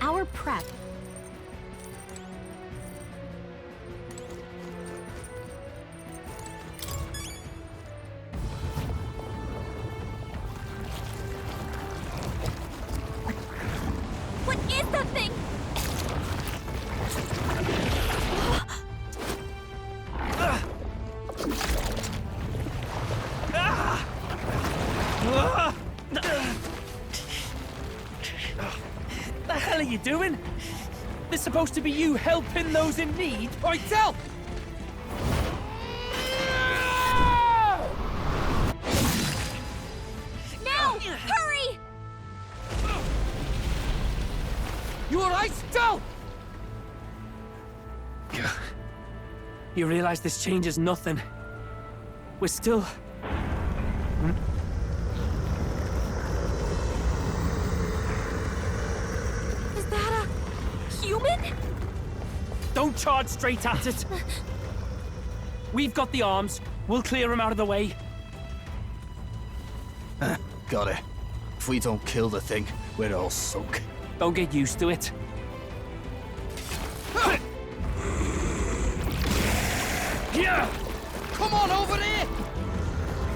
our prep. What is that thing? The hell are you doing? This supposed to be you helping those in need? Oi, tell! Now! Hurry! You alright, Del? You realize this changes nothing. We're still... Is that a human? Don't charge straight at it. We've got the arms. We'll clear him out of the way. Got it. If we don't kill the thing, we're all sunk. Don't get used to it. Yeah! Come on over here!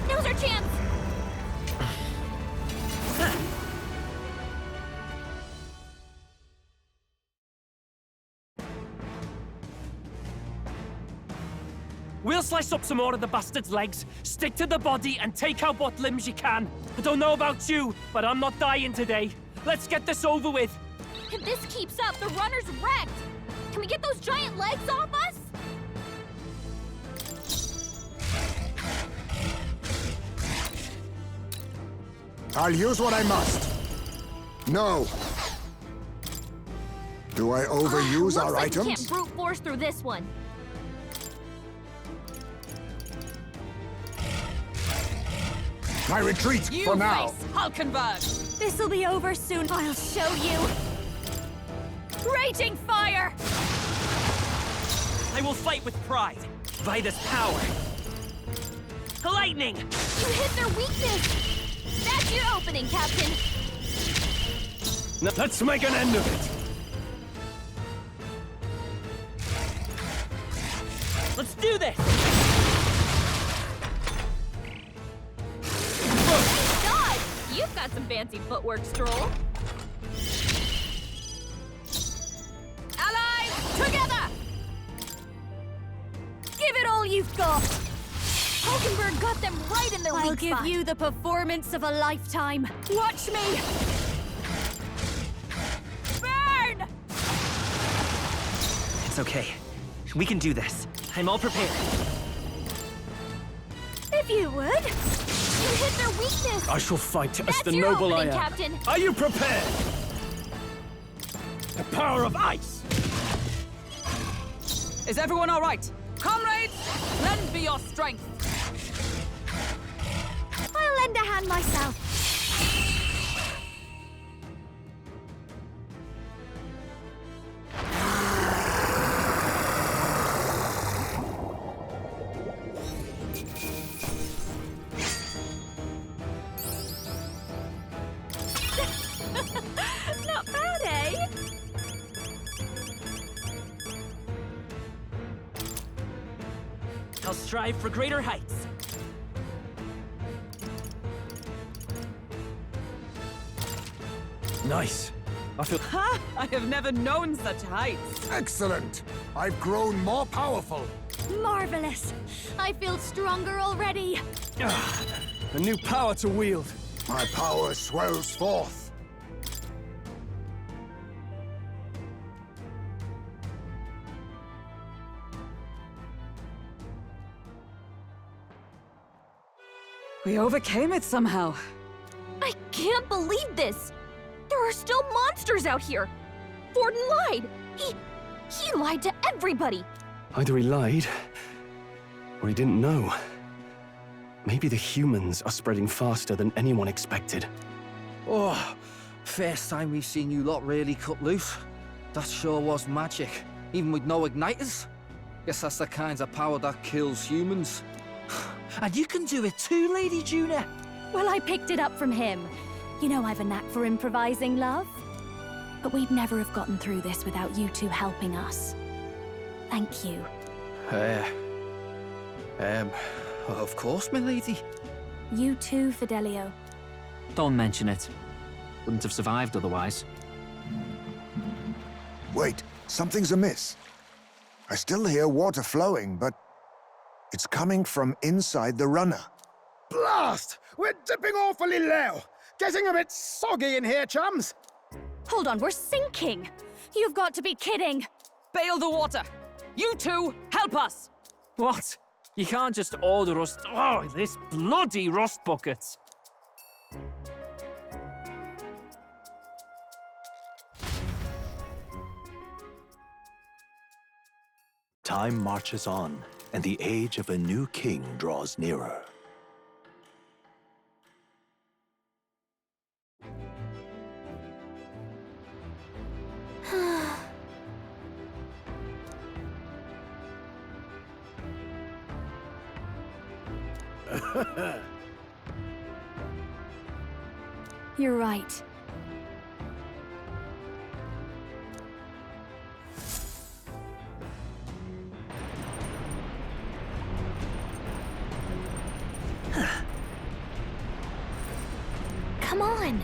Now's our chance! We'll slice up some more of the bastard's legs, stick to the body, and take out what limbs you can. I don't know about you, but I'm not dying today. Let's get this over with. If this keeps up, the runner's wrecked! Can we get those giant legs off us? I'll use what I must. No. Do I overuse our Looks like we items? can't brute force through this one. I retreat for now. I'll convert. This'll be over soon. I'll show you. Raging fire! I will fight with pride, by this power. Lightning! You hit their weakness! That's your opening, Captain! Now, let's make an end of it. Let's do this! God! You've got some fancy footwork, Stroll. Allies, together! Give it all you've got! Hulkenberg got them right in their weak spot. I'll give you the performance of a lifetime. Watch me! Burn! It's okay. We can do this. I'm all prepared. If you would. You hit their weakness. I shall fight as That's the your noble I opening, am. Captain. Are you prepared? The power of ice! Is everyone all right? Comrades, lend me your strength. I'll lend a hand myself. Not bad, eh? I'll strive for greater heights. Nice. I feel... Ha! I have never known such heights. Excellent. I've grown more powerful. Marvelous. I feel stronger already. a new power to wield. My power swells forth. We overcame it somehow. I can't believe this. There are still monsters out here. Forden lied. He lied to everybody. Either he lied, or he didn't know. Maybe the humans are spreading faster than anyone expected. Oh, first time we've seen you lot really cut loose. That sure was magic, even with no igniters. Guess that's the kinds of power that kills humans. And you can do it too, Lady Juna. Well, I picked it up from him. You know I've a knack for improvising, love. But we'd never have gotten through this without you two helping us. Thank you. Of course, milady. You too, Fidelio. Don't mention it. Wouldn't have survived otherwise. Wait, something's amiss. I still hear water flowing, but it's coming from inside the runner. Blast! We're dipping awfully low. Getting a bit soggy in here, chums. Hold on, we're sinking! You've got to be kidding! Bail the water. You two, help us. What? You can't just order us. Oh, this bloody rust buckets. Time marches on, and the age of a new king draws nearer. You're right. Come on!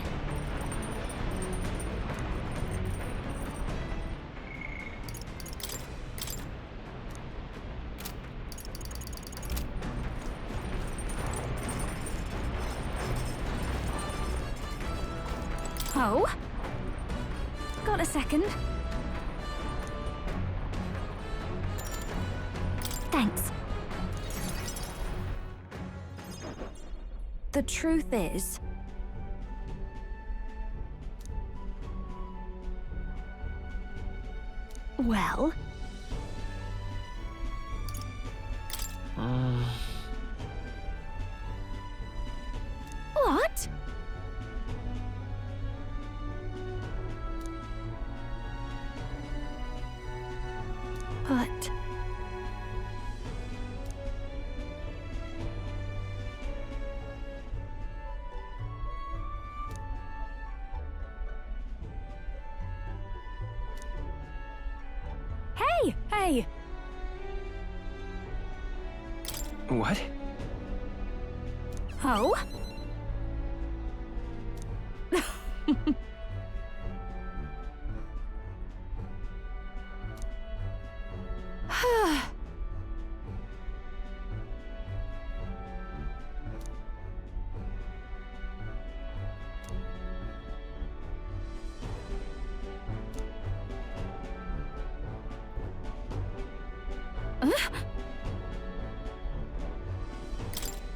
Oh? Got a second? Thanks. The truth is... Well... What? But... Hey! What? Oh?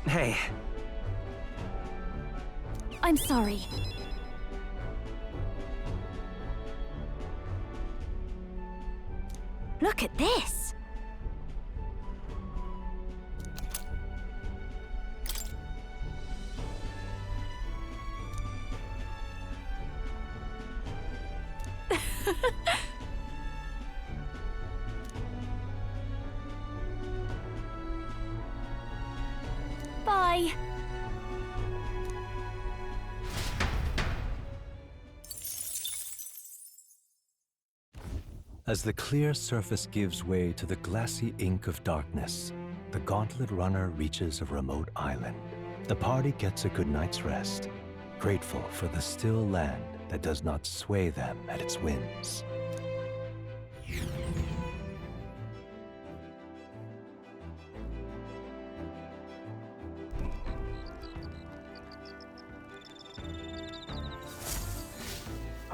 Hey, I'm sorry. Look at this! Bye! As the clear surface gives way to the glassy ink of darkness, the gauntlet runner reaches a remote island. The party gets a good night's rest, grateful for the still land that does not sway them at its winds.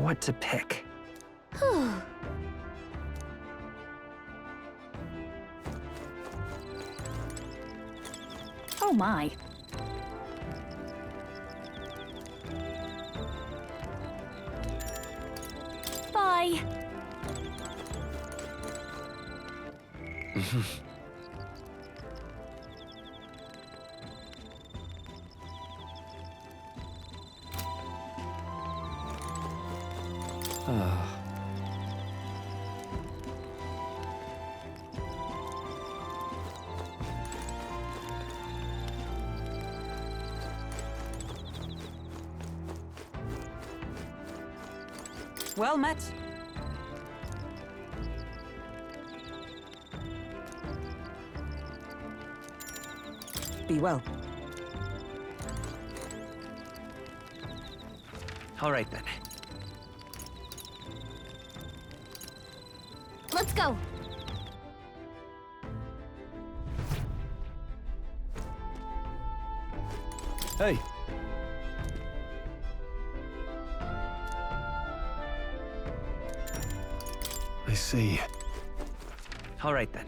what to pick? Oh my. Bye. Well met. Be well. All right then. Let's go. Hey. I see. All right then.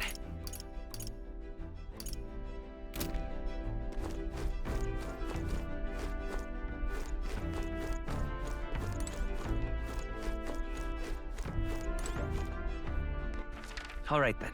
All right then.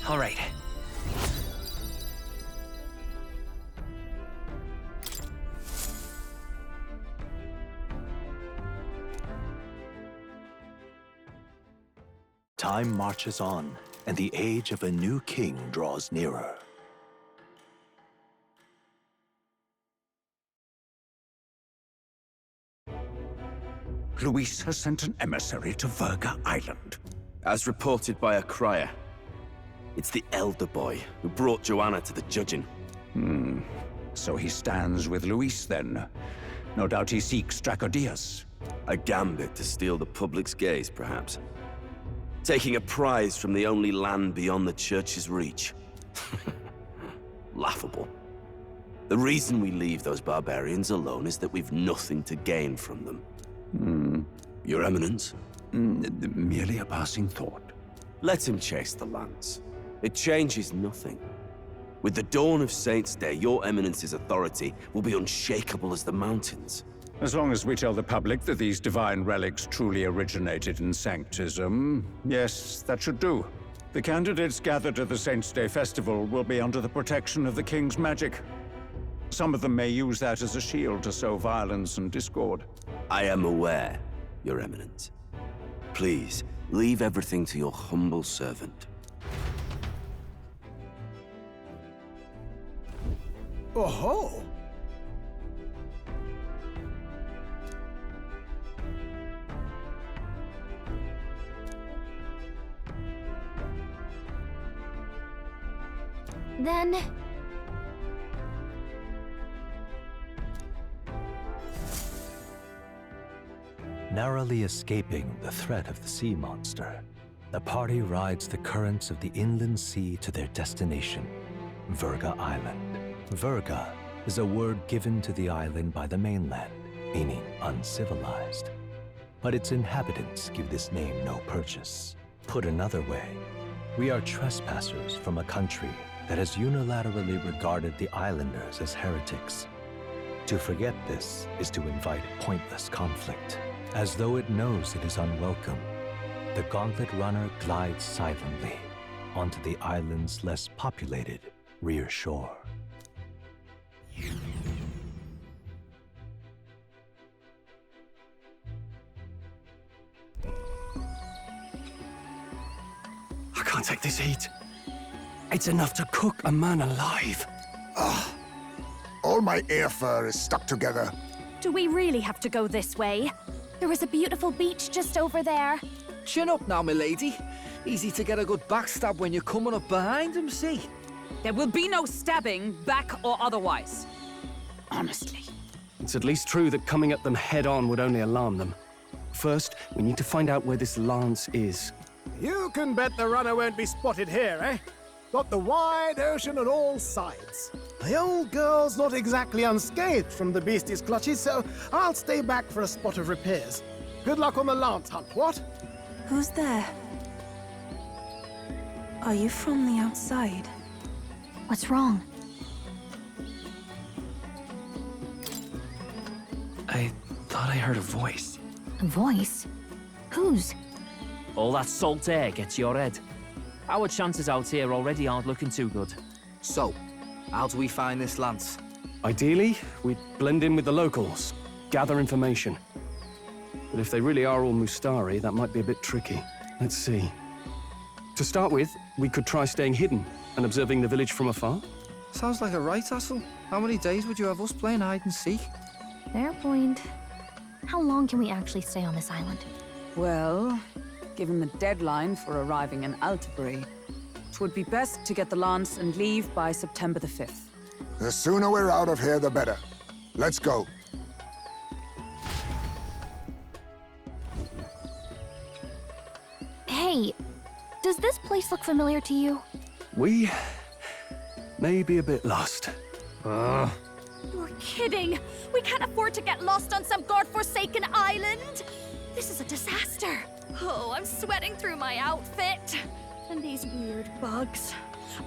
All right. Time marches on, and the age of a new king draws nearer. Luis has sent an emissary to Virga Island. As reported by a crier. It's the elder boy who brought Joanna to the judging. So he stands with Luis then. No doubt he seeks Dracodius. A gambit to steal the public's gaze, perhaps. Taking a prize from the only land beyond the church's reach. Laughable. The reason we leave those barbarians alone is that we've nothing to gain from them. Your Eminence? Merely a passing thought. Let him chase the lance. It changes nothing. With the dawn of Saint's Day, your Eminence's authority will be unshakable as the mountains. As long as we tell the public that these divine relics truly originated in Sanctism, yes, that should do. The candidates gathered at the Saint's Day festival will be under the protection of the King's magic. Some of them may use that as a shield to sow violence and discord. I am aware, Your Eminence. Please, leave everything to your humble servant. Oh-ho! Then... Narrowly escaping the threat of the sea monster, the party rides the currents of the inland sea to their destination, Virga Island. Virga is a word given to the island by the mainland, meaning uncivilized. But its inhabitants give this name no purchase. Put another way, we are trespassers from a country that has unilaterally regarded the islanders as heretics. To forget this is to invite pointless conflict. As though it knows it is unwelcome, the Gauntlet Runner glides silently onto the island's less populated rear shore. I can't take this heat. It's enough to cook a man alive. All my ear fur is stuck together. Do we really have to go this way? There is a beautiful beach just over there. Chin up now, milady. Easy to get a good backstab when you're coming up behind him, see? There will be no stabbing, back or otherwise. Honestly. It's at least true that coming at them head-on would only alarm them. First, we need to find out where this lance is. You can bet the runner won't be spotted here, eh? Got the wide ocean on all sides. The old girl's not exactly unscathed from the beastie's clutches, so I'll stay back for a spot of repairs. Good luck on the lance hunt, what? Who's there? Are you from the outside? What's wrong? I thought I heard a voice. A voice? Whose? All that salt air gets your head. Our chances out here already aren't looking too good. So, how do we find this Lance? Ideally, we'd blend in with the locals, gather information. But if they really are all Mustari, that might be a bit tricky. Let's see. To start with, we could try staying hidden and observing the village from afar. Sounds like a right hassle. How many days would you have us playing hide and seek? Fair point. How long can we actually stay on this island? Well, given the deadline for arriving in Altabury, it would be best to get the Lance and leave by September the 5th. The sooner we're out of here, the better. Let's go. Hey, does this place look familiar to you? We may be a bit lost. You're kidding! We can't afford to get lost on some godforsaken island! This is a disaster! Oh, I'm sweating through my outfit. And these weird bugs.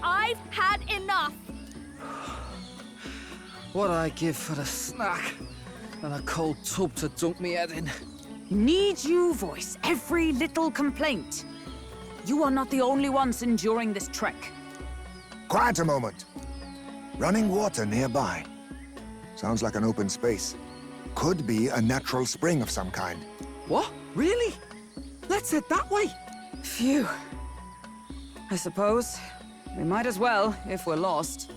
I've had enough! What I give for a snack and a cold tub to dunk me head in. Need you voice every little complaint? You are not the only ones enduring this trek. Quiet a moment. Running water nearby. Sounds like an open space. Could be a natural spring of some kind. What? Really? Let's head that way. Phew. I suppose we might as well if we're lost.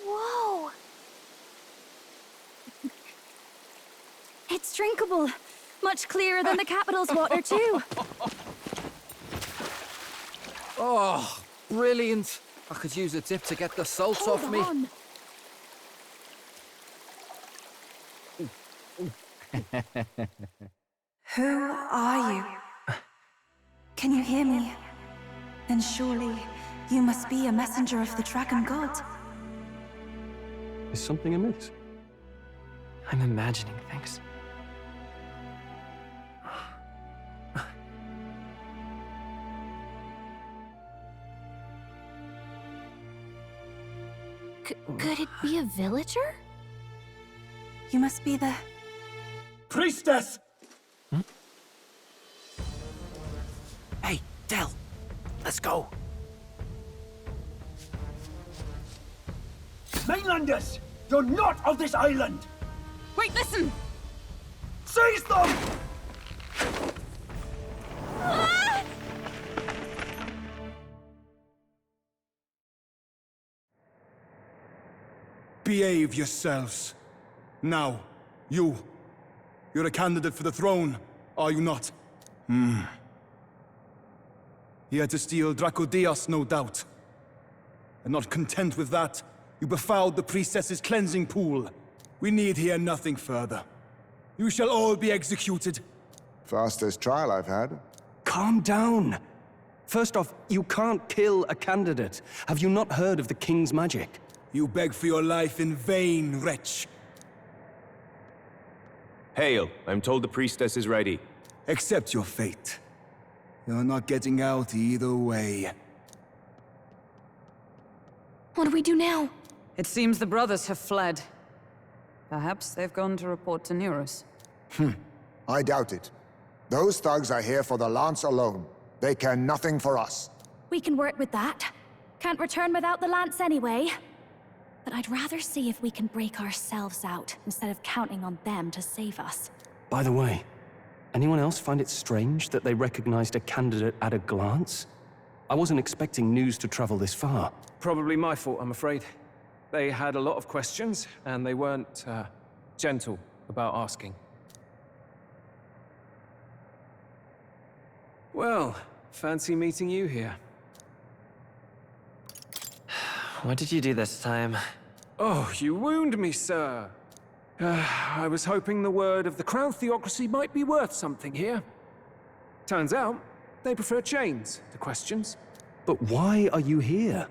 Whoa! It's drinkable. Much clearer than the capital's water, too. Oh, brilliant. I could use a dip to get the salt Hold off me. on. Who are you? Can you hear me? Then surely you must be a messenger of the Dragon God. Is something amiss? I'm imagining things. Could it be a villager? You must be the... Priestess! Hey, Del, let's go. Mainlanders! You're not of this island! Wait, listen! Seize them! Behave yourselves. Now, you're a candidate for the throne, are you not? Here to steal Dracodias, no doubt. And not content with that, you befouled the priestess's cleansing pool. We need hear nothing further. You shall all be executed. Fastest trial I've had. Calm down. First off, you can't kill a candidate. Have you not heard of the king's magic? You beg for your life in vain, wretch. Hail, I'm told the priestess is ready. Accept your fate. You're not getting out either way. What do we do now? It seems the brothers have fled. Perhaps they've gone to report to Neros. I doubt it. Those thugs are here for the lance alone. They care nothing for us. We can work with that. Can't return without the lance anyway. But I'd rather see if we can break ourselves out, instead of counting on them to save us. By the way, anyone else find it strange that they recognized a candidate at a glance? I wasn't expecting news to travel this far. Probably my fault, I'm afraid. They had a lot of questions, and they weren't, gentle about asking. Well, fancy meeting you here. What did you do this time? Oh, you wound me, sir. I was hoping the word of the Crown Theocracy might be worth something here. Turns out, they prefer chains to questions. But why are you here?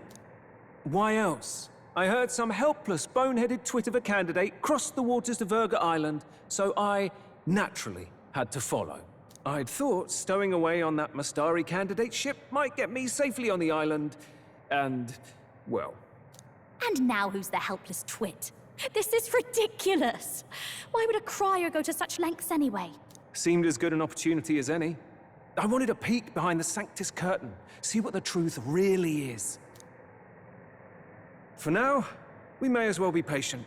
Why else? I heard some helpless, boneheaded twit of a candidate crossed the waters to Virga Island, so I, naturally, had to follow. I'd thought stowing away on that Mastari candidate ship might get me safely on the island, and, well... And now who's the helpless twit? This is ridiculous! Why would a crier go to such lengths anyway? Seemed as good an opportunity as any. I wanted a peek behind the Sanctus curtain, see what the truth really is. For now, we may as well be patient.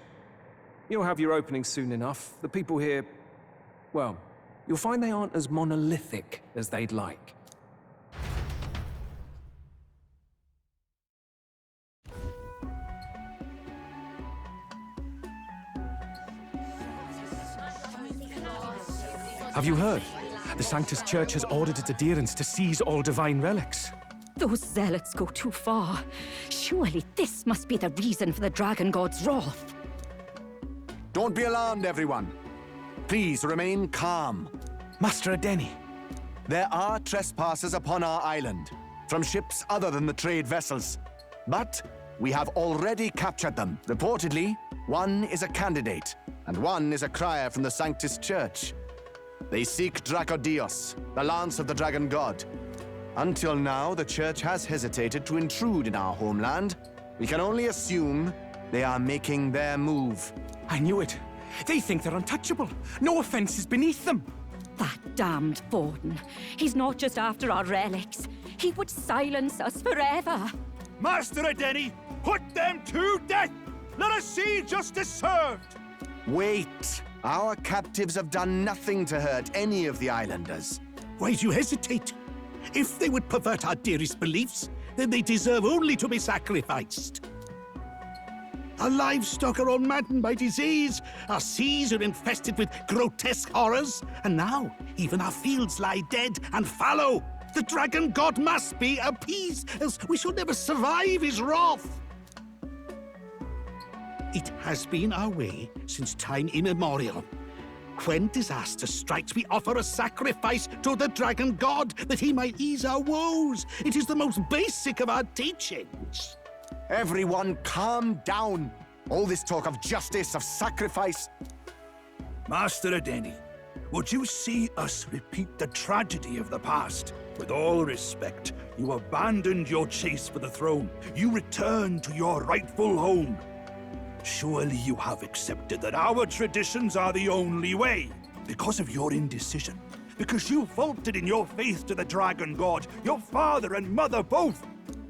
You'll have your opening soon enough. The people here, well, you'll find they aren't as monolithic as they'd like. Have you heard? The Sanctus Church has ordered its adherents to seize all divine relics. Those zealots go too far. Surely this must be the reason for the Dragon God's wrath. Don't be alarmed, everyone. Please remain calm. Master Adeni. There are trespassers upon our island, from ships other than the trade vessels. But we have already captured them. Reportedly, one is a candidate, and one is a crier from the Sanctus Church. They seek Dracodios, the lance of the Dragon God. Until now, the Church has hesitated to intrude in our homeland. We can only assume they are making their move. I knew it. They think they're untouchable. No offense is beneath them. That damned Borden. He's not just after our relics. He would silence us forever. Master Adeni, put them to death! Let us see justice served! Wait! Our captives have done nothing to hurt any of the islanders. Why do you hesitate? If they would pervert our dearest beliefs, then they deserve only to be sacrificed. Our livestock are all maddened by disease, our seas are infested with grotesque horrors, and now even our fields lie dead and fallow. The Dragon God must be appeased, else we shall never survive his wrath. It has been our way since time immemorial. When disaster strikes, we offer a sacrifice to the Dragon God that he might ease our woes. It is the most basic of our teachings. Everyone calm down. All this talk of justice, of sacrifice. Master Adeni, would you see us repeat the tragedy of the past? With all respect, you abandoned your chase for the throne. You returned to your rightful home. Surely you have accepted that our traditions are the only way. Because of your indecision. Because you faltered in your faith to the Dragon God, your father and mother both.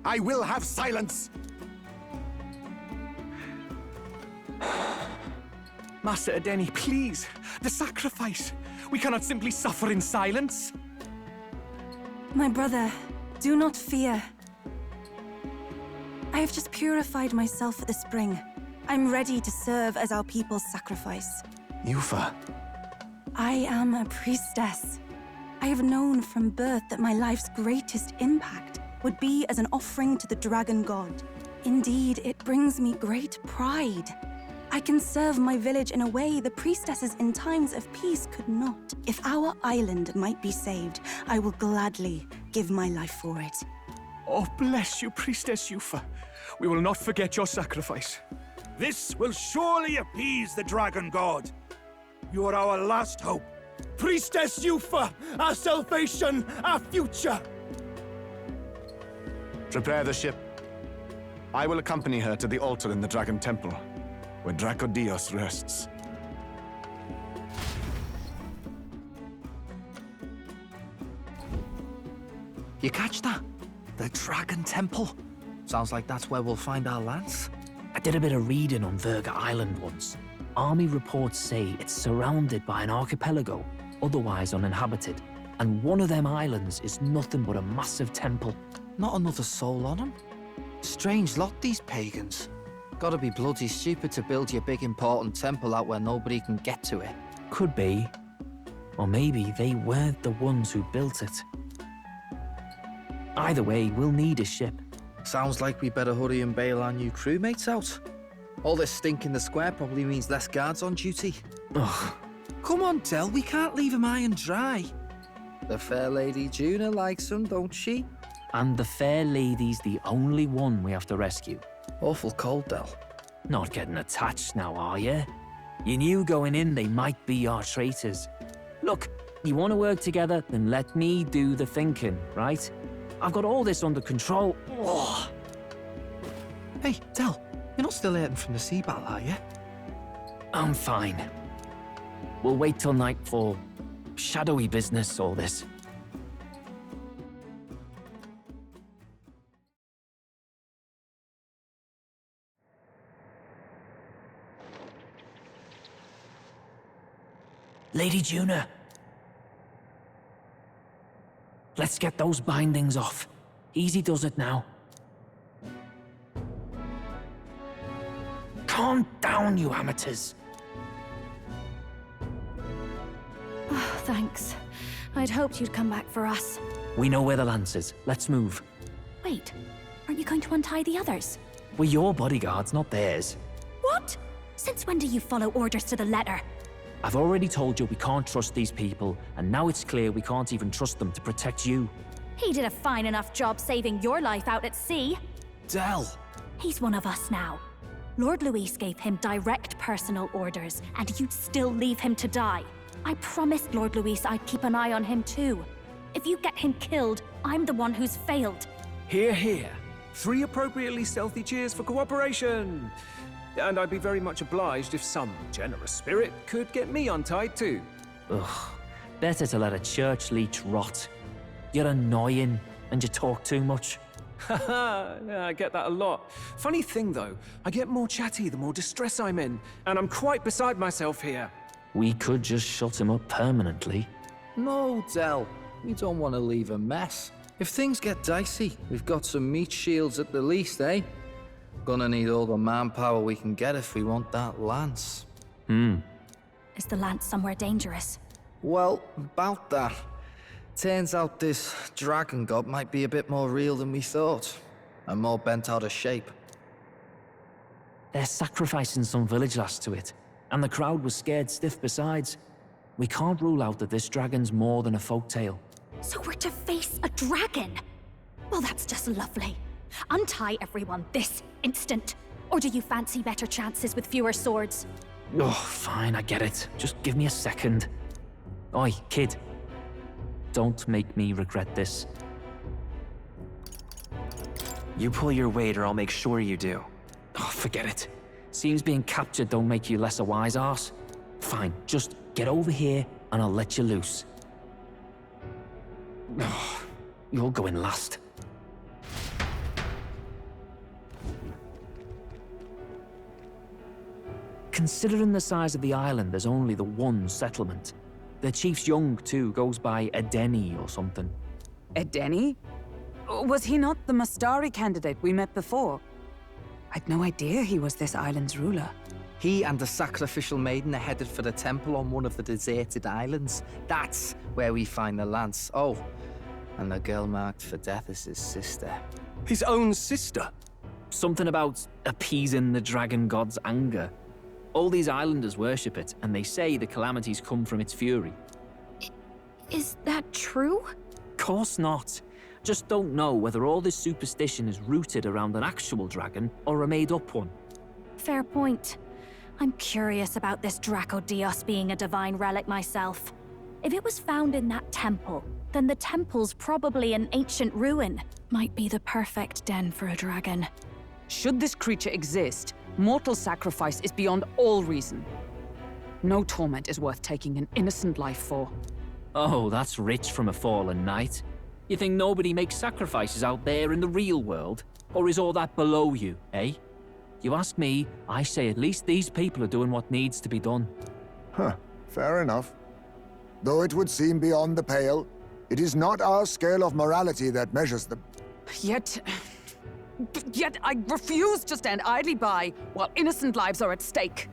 I will have silence. Master Adeni, please. The sacrifice. We cannot simply suffer in silence. My brother, do not fear. I have just purified myself for the spring. I'm ready to serve as our people's sacrifice. Yufa. I am a priestess. I have known from birth that my life's greatest impact would be as an offering to the Dragon God. Indeed, it brings me great pride. I can serve my village in a way the priestesses in times of peace could not. If our island might be saved, I will gladly give my life for it. Oh, bless you, Priestess Yufa. We will not forget your sacrifice. This will surely appease the Dragon God. You are our last hope. Priestess Yufa, our salvation, our future. Prepare the ship. I will accompany her to the altar in the Dragon Temple, where Dracodios rests. You catch that? The Dragon Temple? Sounds like that's where we'll find our lance. I did a bit of reading on Virga Island once. Army reports say it's surrounded by an archipelago, otherwise uninhabited. And one of them islands is nothing but a massive temple. Not another soul on them? Strange lot, these pagans. Gotta be bloody stupid to build your big important temple out where nobody can get to it. Could be. Or maybe they weren't the ones who built it. Either way, we'll need a ship. Sounds like we better hurry and bail our new crewmates out. All this stink in the square probably means less guards on duty. Ugh. Come on, Del, we can't leave him high and dry. The fair lady Juna likes him, don't she? And the fair lady's the only one we have to rescue. Awful cold, Del. Not getting attached now, are you? You knew going in they might be our traitors. Look, you want to work together, then let me do the thinking, right? I've got all this under control. Oh. Hey, Del, you're not still hurting from the sea battle, are you? I'm fine. We'll wait till nightfall. Shadowy business, all this. Lady Juna. Let's get those bindings off. Easy does it now. Calm down, you amateurs. Oh, thanks. I'd hoped you'd come back for us. We know where the lance is. Let's move. Wait, aren't you going to untie the others? We're your bodyguards, not theirs. What? Since when do you follow orders to the letter? I've already told you we can't trust these people, and now it's clear we can't even trust them to protect you. He did a fine enough job saving your life out at sea. Del! He's one of us now. Lord Luis gave him direct personal orders, and you'd still leave him to die. I promised Lord Luis I'd keep an eye on him too. If you get him killed, I'm the one who's failed. Hear, hear. 3 appropriately stealthy cheers for cooperation. And I'd be very much obliged if some generous spirit could get me untied too. Ugh, better to let a church leech rot. You're annoying, and you talk too much. Haha, yeah, I get that a lot. Funny thing though, I get more chatty the more distress I'm in, and I'm quite beside myself here. We could just shut him up permanently. No, Del. We don't want to leave a mess. If things get dicey, we've got some meat shields at the least, eh? Gonna need all the manpower we can get if we want that lance. Is the lance somewhere dangerous? Well, about that. Turns out this dragon god might be a bit more real than we thought, and more bent out of shape. They're sacrificing some village lass to it, and the crowd was scared stiff besides. We can't rule out that this dragon's more than a folktale. So we're to face a dragon? Well, that's just lovely. Untie everyone this instant. Or do you fancy better chances with fewer swords? Oh, fine, I get it. Just give me a second. Oi, kid. Don't make me regret this. You pull your weight or I'll make sure you do. Oh, forget it. Seems being captured don't make you less a wise arse. Fine, just get over here and I'll let you loose. Oh, you're going last. Considering the size of the island, there's only the one settlement. The chief's young, too, goes by Edeni or something. Edeni? Was he not the Mastari candidate we met before? I'd no idea he was this island's ruler. He and the sacrificial maiden are headed for the temple on one of the deserted islands. That's where we find the lance. Oh, and the girl marked for death is his sister. His own sister? Something about appeasing the dragon god's anger. All these islanders worship it, and they say the calamities come from its fury. Is that true? Course not. Just don't know whether all this superstition is rooted around an actual dragon or a made-up one. Fair point. I'm curious about this Draco Dios being a divine relic myself. If it was found in that temple, then the temple's probably an ancient ruin. Might be the perfect den for a dragon. Should this creature exist, mortal sacrifice is beyond all reason. No torment is worth taking an innocent life for. Oh, that's rich from a fallen knight. You think nobody makes sacrifices out there in the real world? Or is all that below you, eh? You ask me, I say at least these people are doing what needs to be done. Huh, fair enough. Though it would seem beyond the pale, it is not our scale of morality that measures them. Yet I refuse to stand idly by while innocent lives are at stake.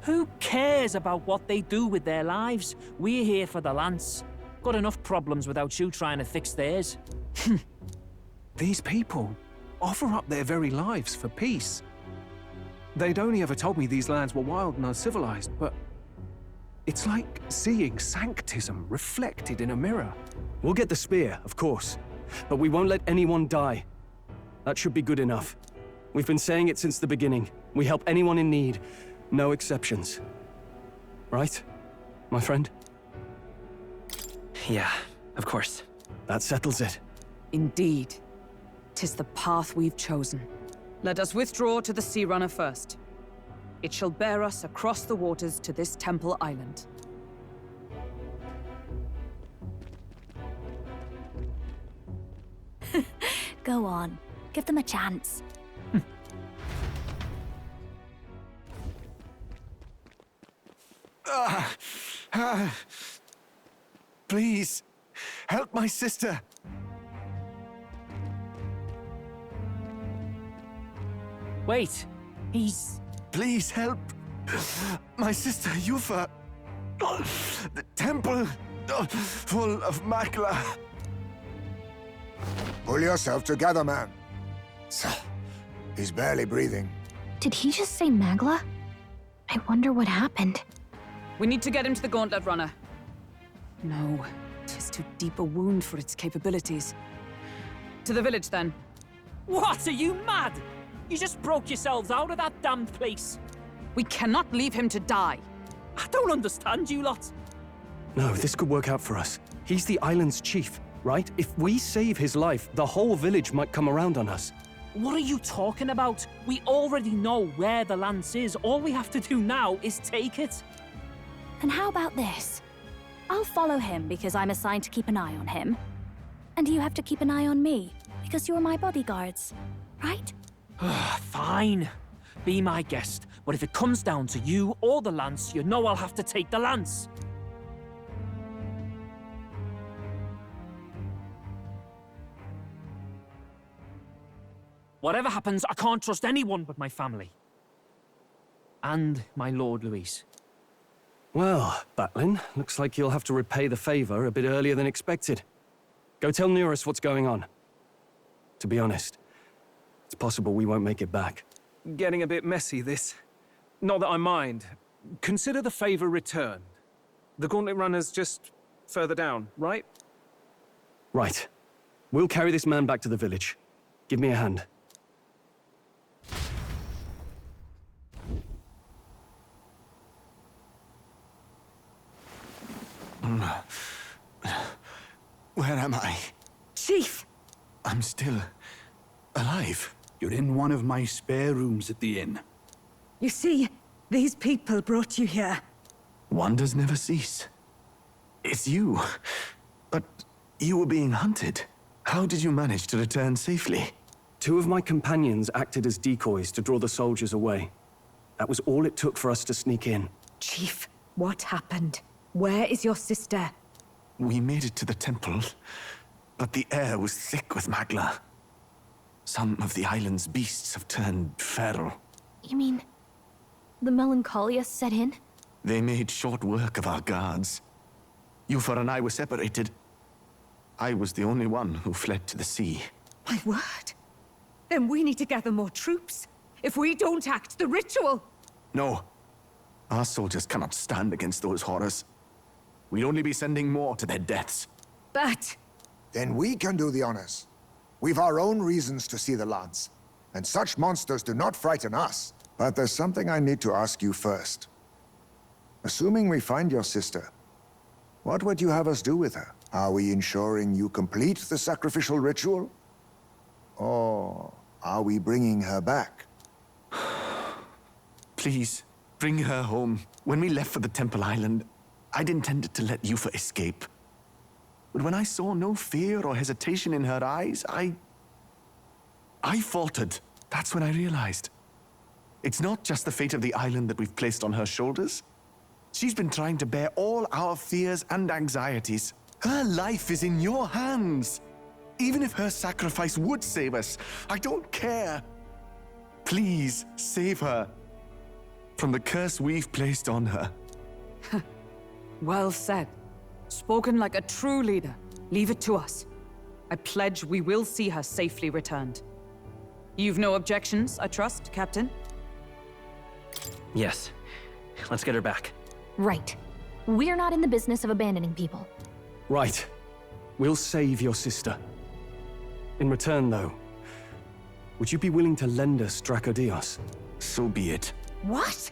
Who cares about what they do with their lives? We're here for the lance. Got enough problems without you trying to fix theirs. These people offer up their very lives for peace. They'd only ever told me these lands were wild and uncivilized, but it's like seeing sanctism reflected in a mirror. We'll get the spear, of course, but we won't let anyone die. That should be good enough. We've been saying it since the beginning. We help anyone in need, no exceptions. Right, my friend? Yeah, of course. That settles it. Indeed. 'Tis the path we've chosen. Let us withdraw to the Sea Runner first. It shall bear us across the waters to this temple island. Go on. Give them a chance. Please, help my sister. Wait, he's... Please help my sister Yufa. The temple full of Makla. Pull yourself together, man. He's barely breathing. Did he just say Magla? I wonder what happened. We need to get him to the Gauntlet Runner. No, 'tis too deep a wound for its capabilities. To the village, then. What? Are you mad? You just broke yourselves out of that damned place. We cannot leave him to die. I don't understand you lot. No, this could work out for us. He's the island's chief, right? If we save his life, the whole village might come around on us. What are you talking about? We already know where the lance is. All we have to do now is take it. And how about this? I'll follow him because I'm assigned to keep an eye on him. And you have to keep an eye on me because you're my bodyguards, right? Fine. Be my guest. But if it comes down to you or the lance, you know I'll have to take the lance. Whatever happens, I can't trust anyone but my family. And my Lord Luis. Well, Batlin, looks like you'll have to repay the favor a bit earlier than expected. Go tell Neurus what's going on. To be honest, it's possible we won't make it back. Getting a bit messy, this. Not that I mind. Consider the favor returned. The Gauntlet Runner's just further down, right? Right. We'll carry this man back to the village. Give me a hand. Where am I? Chief! I'm still alive. You're in one of my spare rooms at the inn. You see, these people brought you here. Wonders never cease. It's you. But you were being hunted. How did you manage to return safely? 2 of my companions acted as decoys to draw the soldiers away. That was all it took for us to sneak in. Chief, what happened? Where is your sister? We made it to the temple, but the air was thick with Magla. Some of the island's beasts have turned feral. You mean the melancholia set in? They made short work of our guards. Yufa and I were separated. I was the only one who fled to the sea. My word. Then we need to gather more troops. If we don't act, the ritual... No. Our soldiers cannot stand against those horrors. We'd only be sending more to their deaths. But... Then we can do the honors. We've our own reasons to see the lance, and such monsters do not frighten us. But there's something I need to ask you first. Assuming we find your sister, what would you have us do with her? Are we ensuring you complete the sacrificial ritual? Or are we bringing her back? Please, bring her home. When we left for the Temple Island, I'd intended to let Yufa escape. But when I saw no fear or hesitation in her eyes, I faltered. That's when I realized. It's not just the fate of the island that we've placed on her shoulders. She's been trying to bear all our fears and anxieties. Her life is in your hands. Even if her sacrifice would save us, I don't care. Please, save her from the curse we've placed on her. Well said. Spoken like a true leader. Leave it to us. I pledge we will see her safely returned. You've no objections, I trust, Captain? Yes. Let's get her back. Right. We're not in the business of abandoning people. Right. We'll save your sister. In return, though, would you be willing to lend us Dracodios? So be it. What?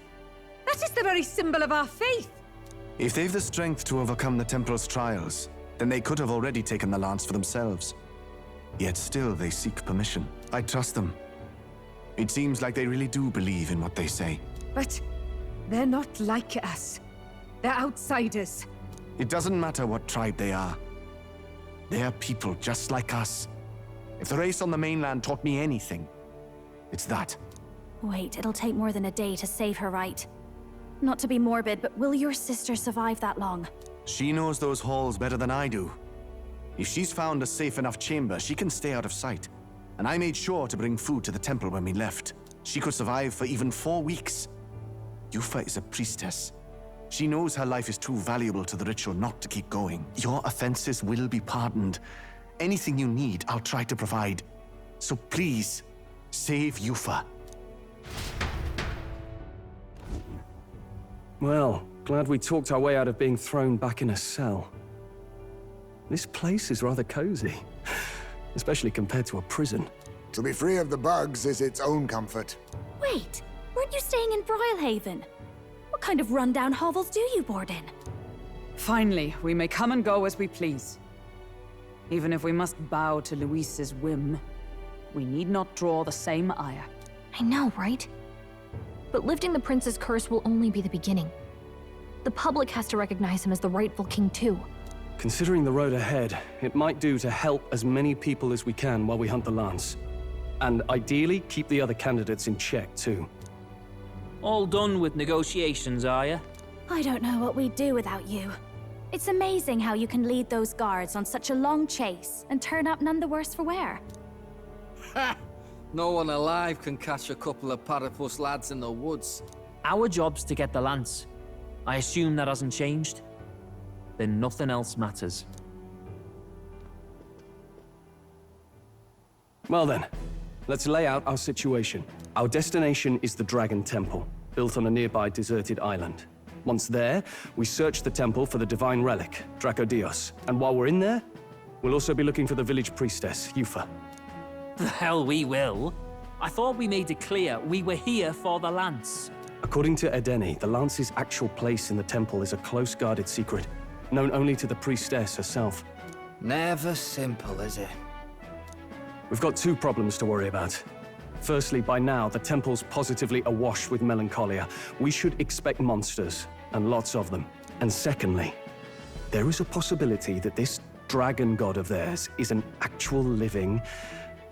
That is the very symbol of our faith. If they've the strength to overcome the Templars' trials, then they could have already taken the lance for themselves. Yet still they seek permission. I trust them. It seems like they really do believe in what they say. But they're not like us. They're outsiders. It doesn't matter what tribe they are. They are people just like us. If the race on the mainland taught me anything, it's that. Wait, it'll take more than a day to save her, right? Not to be morbid, but will your sister survive that long? She knows those halls better than I do. If she's found a safe enough chamber, she can stay out of sight. And I made sure to bring food to the temple when we left. She could survive for even 4 weeks. Yufa is a priestess. She knows her life is too valuable to the ritual not to keep going. Your offenses will be pardoned. Anything you need, I'll try to provide. So please, save Yufa. Well, glad we talked our way out of being thrown back in a cell. This place is rather cozy, especially compared to a prison. To be free of the bugs is its own comfort. Wait, weren't you staying in Broilhaven? What kind of rundown hovels do you board in? Finally, we may come and go as we please. Even if we must bow to Luis's whim, we need not draw the same ire. I know, right? But lifting the prince's curse will only be the beginning. The public has to recognize him as the rightful king too. Considering the road ahead, it might do to help as many people as we can while we hunt the lance. And ideally, keep the other candidates in check too. All done with negotiations, are you? I don't know what we'd do without you. It's amazing how you can lead those guards on such a long chase and turn up none the worse for wear. Ha! No one alive can catch a couple of platypus lads in the woods. Our job's to get the lance. I assume that hasn't changed? Then nothing else matters. Well then, let's lay out our situation. Our destination is the Dragon Temple, built on a nearby deserted island. Once there, we search the temple for the divine relic, Dracodios. And while we're in there, we'll also be looking for the village priestess, Yufa. The hell we will. I thought we made it clear we were here for the lance. According to Edeni, the lance's actual place in the temple is a close-guarded secret, known only to the priestess herself. Never simple, is it? We've got 2 problems to worry about. Firstly, by now, the temple's positively awash with melancholia. We should expect monsters, and lots of them. And secondly, there is a possibility that this dragon god of theirs is an actual living,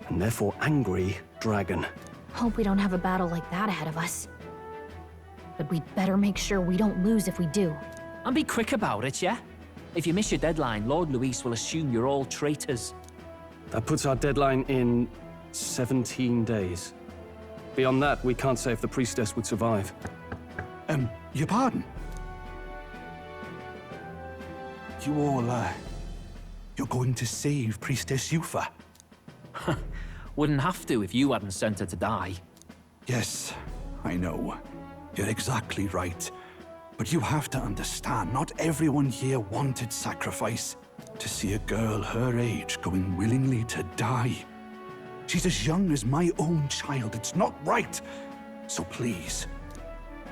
and therefore angry, dragon. Hope we don't have a battle like that ahead of us. But we'd better make sure we don't lose if we do. And be quick about it, yeah? If you miss your deadline, Lord Luis will assume you're all traitors. That puts our deadline in 17 days. Beyond that, we can't say if the priestess would survive. Your pardon? You all, you're going to save Priestess Yufa? Wouldn't have to if you hadn't sent her to die. Yes, I know. You're exactly right. But you have to understand, not everyone here wanted sacrifice. To see a girl her age going willingly to die. She's as young as my own child. It's not right. So please.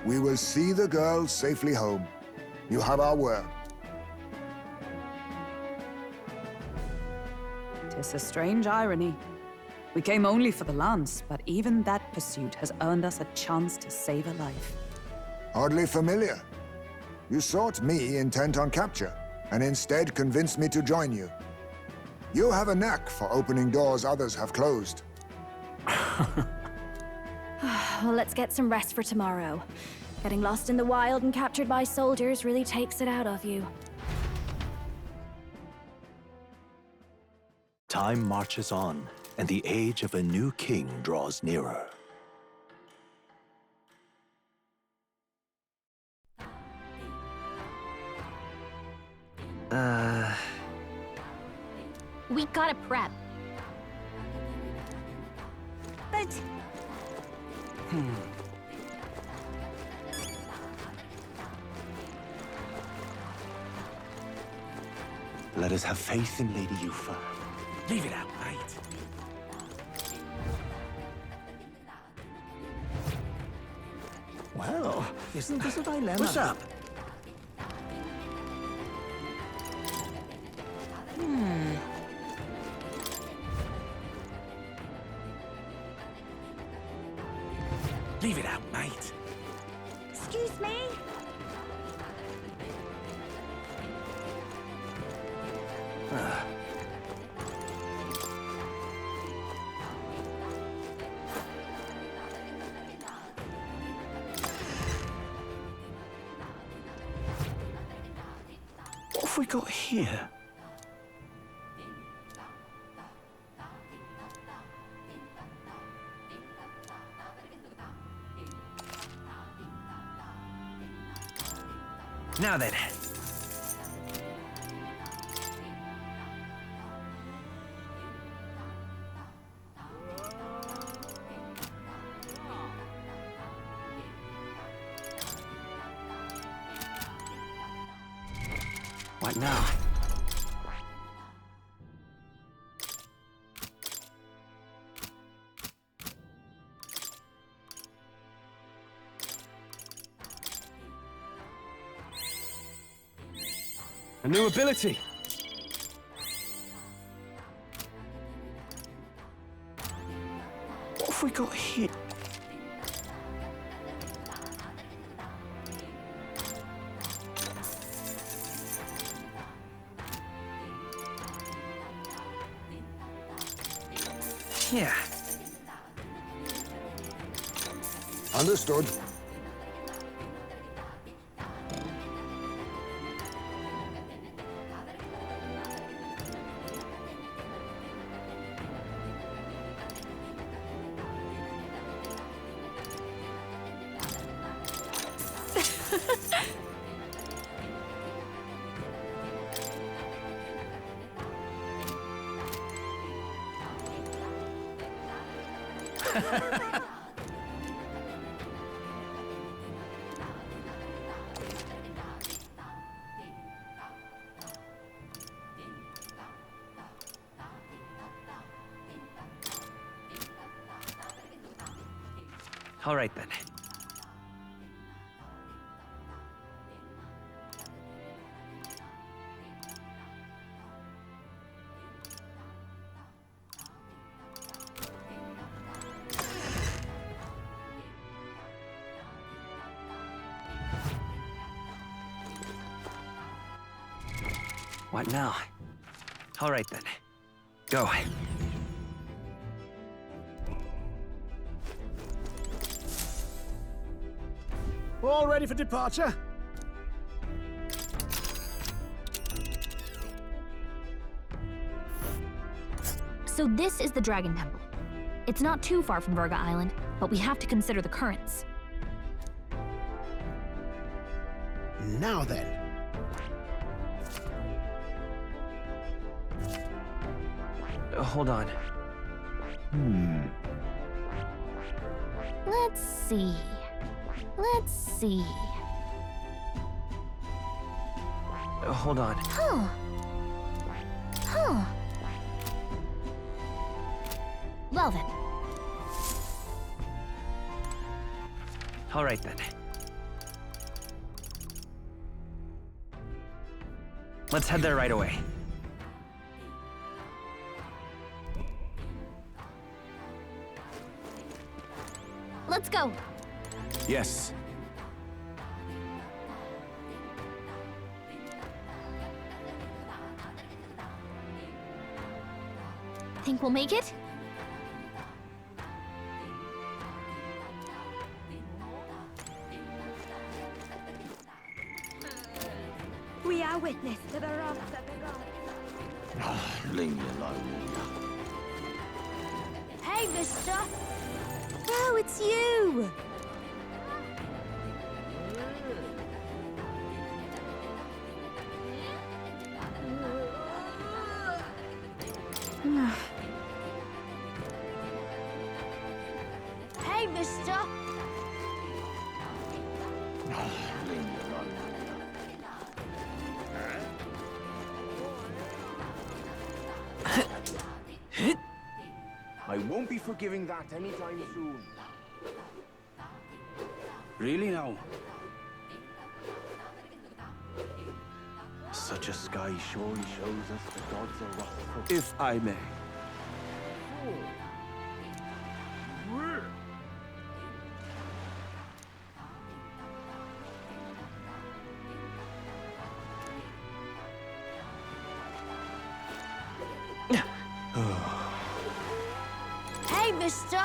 We will see the girl safely home. You have our word. 'Tis a strange irony. We came only for the lance, but even that pursuit has earned us a chance to save a life. Oddly familiar. You sought me intent on capture, and instead convinced me to join you. You have a knack for opening doors others have closed. Well, let's get some rest for tomorrow. Getting lost in the wild and captured by soldiers really takes it out of you. Time marches on, and the age of a new king draws nearer. We gotta prep. But... Let us have faith in Lady Yufa. Leave it out, mate. Well, isn't this a dilemma? What's up? Leave it out, mate. Excuse me? What have we got here? Now then. What now? A new ability. What have we got here? Yeah. Understood. All right then. What now? All right then. Go. All ready for departure? So this is the Dragon Temple. It's not too far from Virga Island, but we have to consider the currents. Now then. Hold on. Let's see. Let's see. Hold on. Huh. Huh. Well then. All right then. Let's head there right away. Let's go. Yes. Think we'll make it? We are witness to the wrath of the gods. Leave me alone. Hey, mister! Oh, it's you! Hey, mister! I won't be forgiving that anytime soon. Really now? Such a sky surely shows us the gods are wrathful. If I may. Hey, mister.